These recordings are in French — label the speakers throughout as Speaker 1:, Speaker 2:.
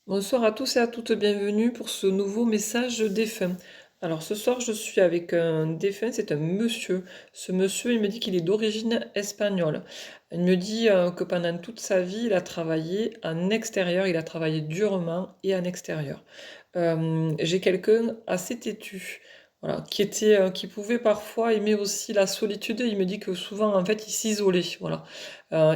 Speaker 1: Bonsoir à tous et à toutes, bienvenue pour ce nouveau message défunt. Alors ce soir, je suis avec un défunt, c'est un monsieur. Ce monsieur, il me dit qu'il est d'origine espagnole. Il me dit que pendant toute sa vie, il a travaillé en extérieur, il a travaillé durement et en extérieur. J'ai quelqu'un assez têtu, voilà, qui pouvait parfois aimer aussi la solitude. Il me dit que souvent, en fait, il s'isolait, voilà.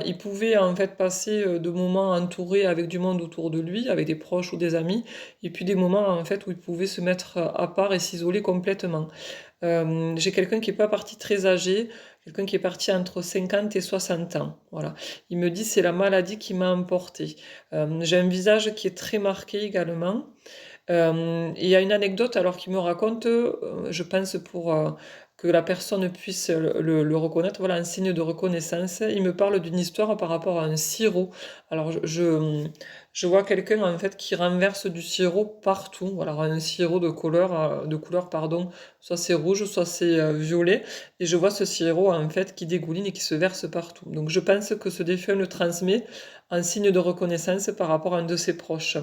Speaker 1: Il pouvait en fait passer de moments entourés avec du monde autour de lui, avec des proches ou des amis, et puis des moments en fait où il pouvait se mettre à part et s'isoler complètement. J'ai quelqu'un qui est pas parti très âgé, quelqu'un qui est parti entre 50 et 60 ans. Voilà. Il me dit c'est la maladie qui m'a emporté. J'ai un visage qui est très marqué également. Il y a une anecdote alors qu'il me raconte, je pense pour que la personne puisse le reconnaître, voilà, un signe de reconnaissance. Il me parle d'une histoire par rapport à un sirop. Alors je vois quelqu'un en fait qui renverse du sirop partout. Voilà, un sirop de couleur pardon, soit c'est rouge, soit c'est violet. Et je vois ce sirop en fait qui dégouline et qui se verse partout. Donc je pense que ce défunt le transmet en signe de reconnaissance par rapport à un de ses proches.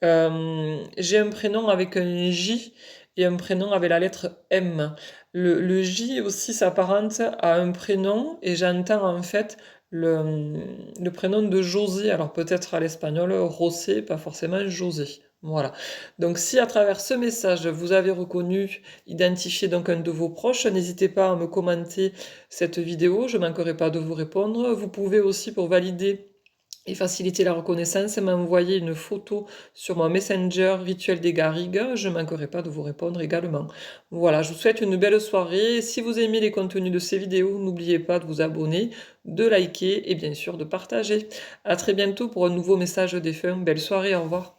Speaker 1: J'ai un prénom avec un J et un prénom avec la lettre M. Le J aussi s'apparente à un prénom et j'entends en fait le prénom de José. Alors peut-être à l'espagnol, José, pas forcément José. Voilà. Donc si à travers ce message vous avez reconnu, identifié donc un de vos proches, n'hésitez pas à me commenter cette vidéo, je ne manquerai pas de vous répondre. Vous pouvez aussi pour valider et faciliter la reconnaissance, m'envoyer une photo sur mon Messenger Rituel des Garrigues. Je ne manquerai pas de vous répondre également. Voilà, je vous souhaite une belle soirée. Si vous aimez les contenus de ces vidéos, n'oubliez pas de vous abonner, de liker et bien sûr de partager. À très bientôt pour un nouveau message défunt. Belle soirée, au revoir.